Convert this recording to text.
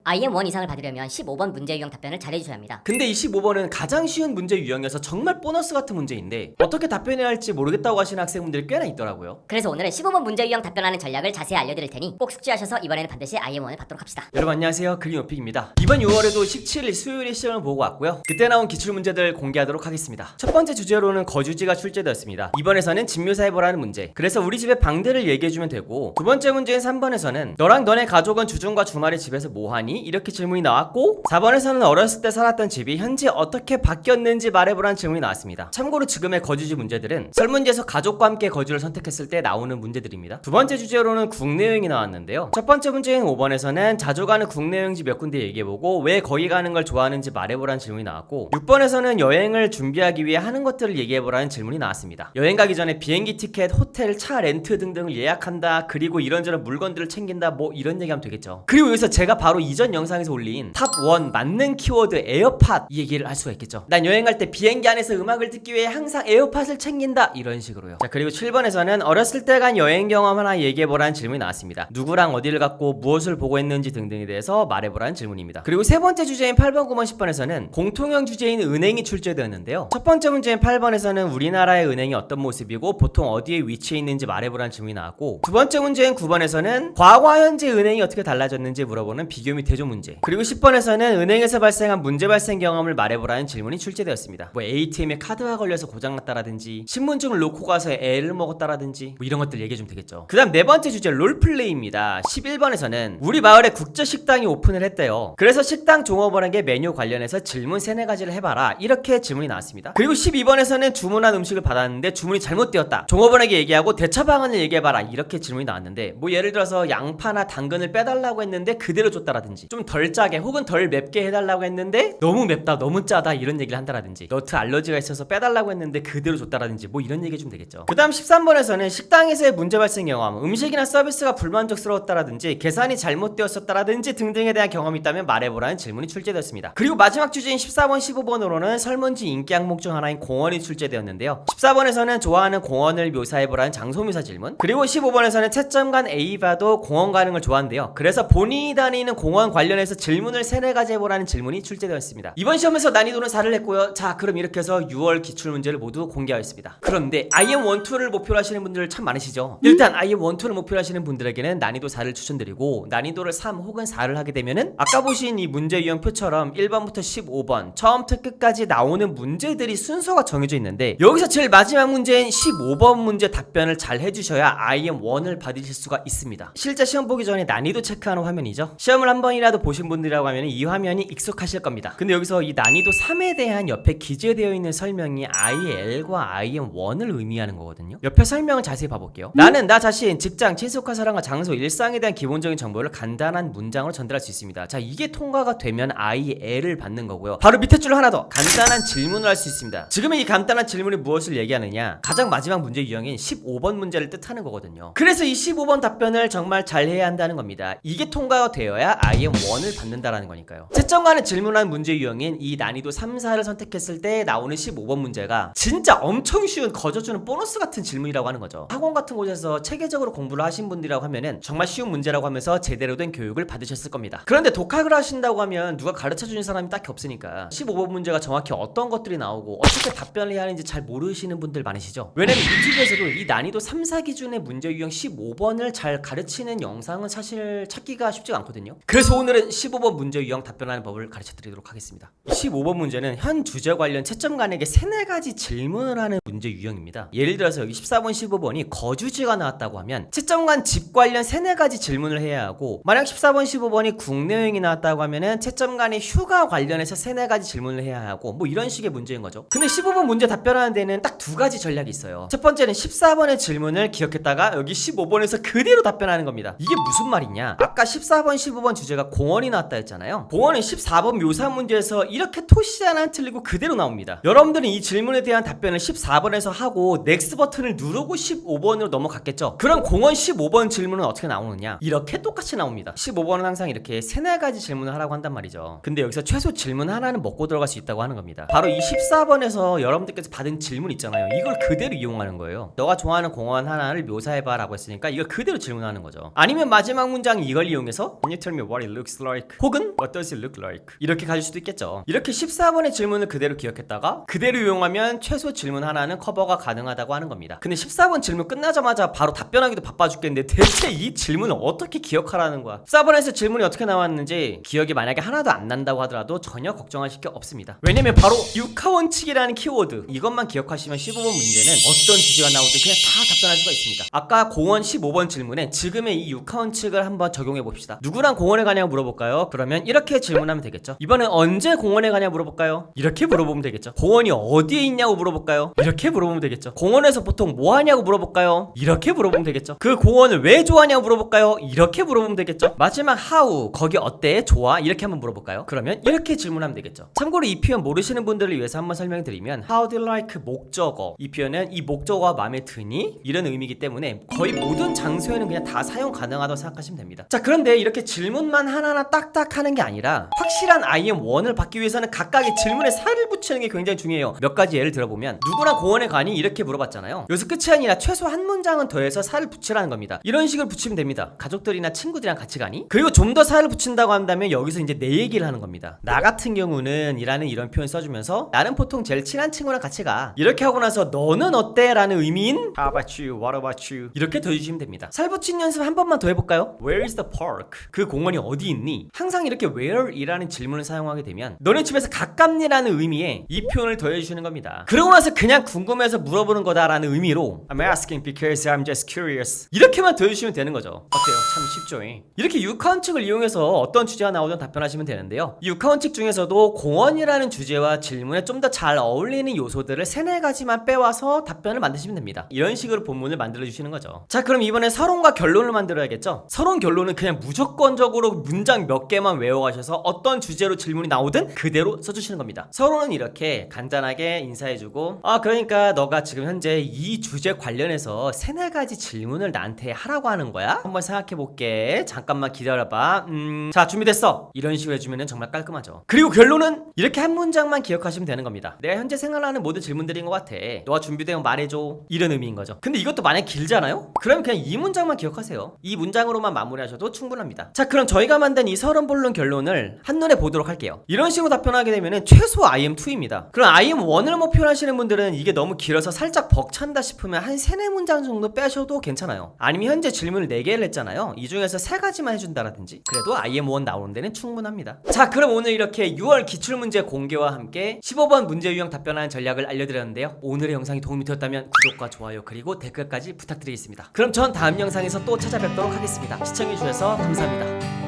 IM1 이상을 받으려면 15번 문제 유형 답변을 잘해주셔야 합니다. 근데 이 15번은 가장 쉬운 문제 유형이어서 정말 보너스 같은 문제인데 어떻게 답변해야 할지 모르겠다고 하시는 학생분들이 꽤나 있더라고요. 그래서 오늘은 15번 문제 유형 답변하는 전략을 자세히 알려드릴 테니 꼭 숙지하셔서 이번에는 반드시 IM1을 받도록 합시다. 여러분 안녕하세요, 그린오픽입니다. 이번 6월에도 17일 수요일에 시험을 보고 왔고요. 그때 나온 기출문제들 공개하도록 하겠습니다. 첫 번째 주제로는 거주지가 출제되었습니다. 이번에서는 집 묘사해보라는 문제. 그래서 우리 집의 방들을 얘기해주면 되고, 두 번째 문제인 3번에서는 너랑 너네 가족은 주중과 주말에 집에서 뭐하니? 이렇게 질문이 나왔고, 4번에서는 어렸을 때 살았던 집이 현재 어떻게 바뀌었는지 말해보라는 질문이 나왔습니다. 참고로 지금의 거주지 문제들은 설문지에서 가족과 함께 거주를 선택했을 때 나오는 문제들입니다. 두 번째 주제로는 국내 여행이 나왔는데요. 첫 번째 문제인 5번에서는 자주 가는 국내 여행지 몇 군데 얘기해보고 왜 거기 가는 걸 좋아하는지 말해보라는 질문이 나왔고, 6번에서는 여행을 준비하기 위해 하는 것들을 얘기해보라는 질문이 나왔습니다. 여행 가기 전에 비행기 티켓, 호텔, 차 렌트 등등을 예약한다, 그리고 이런저런 물건들을 챙긴다, 뭐 이런 얘기하면 되겠죠. 그리고 여기서 제가 바로 이전 영상에서 올린 탑1 맞는 키워드 에어팟 이 얘기를 할 수가 있겠죠. 난 여행할 때 비행기 안에서 음악을 듣기 위해 항상 에어팟을 챙긴다, 이런 식으로요. 자, 그리고 7번에서는 어렸을 때 간 여행 경험 하나 얘기해보라는 질문이 나왔습니다. 누구랑 어디를 갔고 무엇을 보고 했는지 등등에 대해서 말해보라는 질문입니다. 그리고 세 번째 주제인 8번, 9번, 10번에서는 공통형 주제인 은행이 출제되었는데요. 첫 번째 문제인 8번에서는 우리나라의 은행이 어떤 모습이고 보통 어디에 위치해 있는지 말해보라는 질문이 나왔고, 두 번째 문제인 9번에서는 과거와 현재 은행이 어떻게 달라졌는지 물어보는 비교 및 대조 문제, 그리고 10번에서는 은행에서 발생한 문제 발생 경험을 말해보라는 질문이 출제되었습니다. 뭐 ATM에 카드가 걸려서 고장났다라든지 신분증을 놓고 가서 애를 먹었다라든지 뭐 이런 것들 얘기해주면 되겠죠. 그 다음 네 번째 주제 롤플레이입니다. 11번에서는 우리 마을에 국제식당이 오픈을 했대요. 그래서 식당 종업원에게 메뉴 관련해서 질문 3-4가지를 해봐라, 이렇게 질문이 나왔습니다. 그리고 12번에서는 주문한 음식을 받았는데 주문이 잘못되었다, 종업원에게 얘기하고 대처 방안을 얘기해봐라, 이렇게 질문이 나왔는데, 뭐 예를 들어서 양파나 당근을 빼달라고 했는데 그대로 줬다라든지, 좀 덜 짜게 혹은 덜 맵게 해달라고 했는데 너무 맵다, 너무 짜다, 이런 얘기를 한다라든지, 너트 알러지가 있어서 빼달라고 했는데 그대로 줬다라든지, 뭐 이런 얘기 해주면 되겠죠. 그 다음 13번에서는 식당에서의 문제 발생 경험, 음식이나 서비스가 불만족스러웠다라든지 계산이 잘못되었었다라든지 등등에 대한 경험이 있다면 말해보라는 질문이 출제되었습니다. 그리고 마지막 주제인 14번, 15번으로는 설문지 인기 항목 중 하나인 공원이 출제되었는데요. 14번에서는 좋아하는 공원을 묘사해보라는 장소묘사 질문, 그리고 15번에서는 채점관 A봐도 공원 가는 걸 좋아한대요. 그래서 본인이 다니는 공원 관련해서 질문을 3-4가지 해보라는 질문이 출제되었습니다. 이번 시험에서 난이도는 4를 했고요. 자, 그럼 이렇게 해서 6월 기출문제를 모두 공개하였습니다. 그런데 IM1, 2를 목표로 하시는 분들 참 많으시죠? 일단 IM1, 2를 목표로 하시는 분들에게는 난이도 4를 추천드리고, 난이도를 3 혹은 4를 하게 되면은 아까 보신 이 문제 유형표처럼 1번부터 15번 처음부터 끝까지 나오는 문제들이 순서가 정해져 있는데, 여기서 제일 마지막 문제인 15번 문제 답변을 잘 해주셔야 IM1을 받으실 수가 있습니다. 실제 시험 보기 전에 난이도 체크하는 화면이죠. 시험을 한 번이라도 보신 분들이라고 하면 이 화면이 익숙하실 겁니다. 근데 여기서 이 난이도 3에 대한 옆에 기재되어 있는 설명이 IL과 IM1을 의미하는 거거든요. 옆에 설명을 자세히 봐볼게요. 나는 나 자신, 직장, 친숙한 사람과 장소, 일상에 대한 기본적인 정보를 간단한 문장으로 전달할 수 있습니다. 자, 이게 통과가 되면 IL을 받는 거고요. 바로 밑에 줄로 하나 더, 간단한 질문을 할 수 있습니다. 지금의 이 간단한 질문이 무엇을 얘기하느냐, 가장 마지막 문제 유형인 15번 문제를 뜻하는 거거든요. 그래서 이 15번 답변을 정말 잘 해야 한다는 겁니다. 이게 통과가 되어야 IM1을 받는다라는 거니까요. 채점관에 질문한 문제 유형인 이 난이도 3, 4를 선택했을 때 나오는 15번 문제가 진짜 엄청 쉬운 거저주는 보너스 같은 질문이라고 하는 거죠. 학원 같은 곳에서 체계적으로 공부를 하신 분들이라고 하면은 정말 쉬운 문제라고 하면서 제대로 된 교육을 받으셨을 겁니다. 그런데 독학을 하신다고 하면 누가 가르쳐주는 사람이 딱히 없으니까 15번 문제가 정확히 어떤 것들이 나오고 어떻게 답변을 해야 하는지 잘 모르시는 분들 많으시죠? 왜냐면 유튜브에서도 이 난이도 3, 4 기준의 문제 유형 15번을 잘 가르치는 영상은 사실 찾기가 쉽지가 않거든요. 그래서 오늘은 15번 문제 유형 답변하는 법을 가르쳐 드리도록 하겠습니다. 15번 문제는 현 주제 관련 채점관에게 3-4가지 질문을 하는 문제 유형입니다. 예를 들어서 여기 14번, 15번이 거주지가 나왔다고 하면 채점관 집 관련 3-4가지 질문을 해야 하고, 만약 14번, 15번이 국내 여행이 나왔다고 하면은 채점관이 휴가 관련해서 3-4가지 질문을 해야 하고, 뭐 이런 식의 문제인 거죠. 근데 15번 문제 답변하는 데는 딱 2가지 전략이 있어요. 첫 번째는 14번의 질문을 기억했다가 여기 15번에서 그대로 답변하는 겁니다. 이게 무슨 말이냐, 아까 14번, 15번 주제가 공원이 나왔다 했잖아요. 공원은 14번 묘사 문제에서 이렇게 토시 하나 틀리고 그대로 나옵니다. 여러분들은 이 질문에 대한 답변을 14번에서 하고 넥스트 버튼을 누르고 15번으로 넘어갔겠죠. 그럼 공원 15번 질문은 어떻게 나오느냐, 이렇게 똑같이 나옵니다. 15번은 항상 이렇게 3-4가지 질문을 하라고 한단 말이죠. 근데 여기서 최소 질문 하나는 먹고 들어갈 수 있다고 하는 겁니다. 바로 이 14번에서 여러분들께서 받은 질문 있잖아요. 이걸 그대로 이용하는 거예요. 너가 좋아하는 공원 하나를 묘사해봐 라고 했으니까 이걸 그대로 질문하는 거죠. 아니면 마지막 문장 이걸 이용해서 Can you tell me what it looks like 혹은 what does it look like 이렇게 가질 수도 있겠죠. 이렇게 14번의 질문을 그대로 기억했다가 그대로 이용하면 최소 질문 하나는 커버가 가능하다고 하는 겁니다. 근데 14번 질문 끝나자마자 바로 답변하기도 바빠 죽겠는데 대체 이 질문을 어떻게 기억하라는 거야? 14번에서 질문이 어떻게 나왔는지 기억이 만약에 하나도 안 난다고 하더라도 전혀 걱정하실 게 없습니다. 왜냐면 바로 육하원칙이라는 키워드 이것만 기억하시면 15번 문제는 어떤 주제가 나오든 그냥 다 답변할 수가 있습니다. 아까 공원 15번 질문에 지금의 이 육하원칙을 한번 적용해 봅시다. 누구랑 공원에 가냐고 물어볼까요? 그러면 이렇게 질문하면 되겠죠. 이번엔 언제 공원에 가냐 물어볼까요? 이렇게 물어보면 되겠죠. 공원이 어디에 있냐고 물어볼까요? 이렇게 물어보면 되겠죠. 공원에서 보통 뭐 하냐고 물어볼까요? 이렇게 물어보면 되겠죠. 그 공원을 왜 좋아하냐고 물어볼까요? 이렇게 물어보면 되겠죠. 마지막 how 거기 어때? 좋아? 이렇게 한번 물어볼까요? 그러면 이렇게 질문하면 되겠죠. 참고로 이 표현 모르시는 분들을 위해서 한번 설명드리면 how do you like 목적어 이 표현은 이 목적어가 마음에 드니? 이런 의미이기 때문에 거의 모든 장소에는 그냥 다 사용 가능하다고 생각하시면 됩니다. 자 그런데 이렇게 질문만 하나하나 딱딱 하는 게 아니라 확실한 IM1을 받기 위해서는 각각의 질문에 살을 붙이는 게 굉장히 중요해요. 몇 가지 예를 들어보면 누구랑 공원에 가니? 이렇게 물어봤잖아요. 여기서 끝이 아니라 최소 한 문장은 더해서 살을 붙이라는 겁니다. 이런 식으로 붙이면 됩니다. 가족들이나 친구들이랑 같이 가니? 그리고 좀 더 살을 붙인다고 한다면 여기서 이제 내 얘기를 하는 겁니다. 나 같은 경우는 이라는 이런 표현 써주면서 나는 보통 제일 친한 친구랑 같이 가. 이렇게 하고 나서 너는 어때? 라는 의미인 How about you? What about you? 이렇게 더 해주시면 됩니다. 살 붙인 연습 한 번만 더 해볼까요? Where is the park? 그 공원이 어디 있니? 항상 이렇게 where 이라는 질문을 사용하게 되면 너네 집에서 가깝니라는 의미에 이 표현을 더해주시는 겁니다. 그러고 나서 그냥 궁금해서 물어보는 거다라는 의미로 I'm asking because I'm just curious 이렇게만 더해주시면 되는 거죠. 어때요? 참 쉽죠? 이렇게 육하원칙을 이용해서 어떤 주제가 나오든 답변하시면 되는데요. 이 육하원칙 중에서도 공원이라는 주제와 질문에 좀 더 잘 어울리는 요소들을 3-4가지만 빼와서 답변을 만드시면 됩니다. 이런 식으로 본문을 만들어 주시는 거죠. 자 그럼 이번에 서론과 결론을 만들어야겠죠. 서론 결론은 그냥 무조건적으로 문장 몇 개만 외워가셔서 어떤 주제로 질문이 나오든 그대로 써주시는 겁니다. 서론은 이렇게 간단하게 인사해주고 그러니까 너가 지금 현재 이 주제 관련해서 3-4가지 질문을 나한테 하라고 하는 거야? 한번 생각해볼게. 잠깐만 기다려봐. 자 준비됐어. 이런 식으로 해주면 정말 깔끔하죠. 그리고 결론은 이렇게 한 문장만 기억하시면 되는 겁니다. 내가 현재 생각나는 모든 질문들인 것 같아. 너가 준비되면 말해줘. 이런 의미인 거죠. 근데 이것도 만약 길잖아요? 그럼 그냥 이 문장만 기억하세요. 이 문장으로만 마무리하셔도 충분합니다. 자 그럼 저희가 만든 이 서론 본론 결론을 한눈에 보도록 할게요. 이런 식으로 답변하게 되면 최소 IM2입니다. 그럼 IM1을 목표하시는 분들은 이게 너무 길어서 살짝 벅찬다 싶으면 한 3-4문장 정도 빼셔도 괜찮아요. 아니면 현재 질문을 4개를 했잖아요. 이 중에서 3가지만 해준다라든지 그래도 IM1 나오는 데는 충분합니다. 자 그럼 오늘 이렇게 6월 기출문제 공개와 함께 15번 문제 유형 답변하는 전략을 알려드렸는데요. 오늘의 영상이 도움이 되었다면 구독과 좋아요 그리고 댓글까지 부탁드리겠습니다. 그럼 전 다음 영상에서 또 찾아뵙도록 하겠습니다. 시청해주셔서 감사합니다.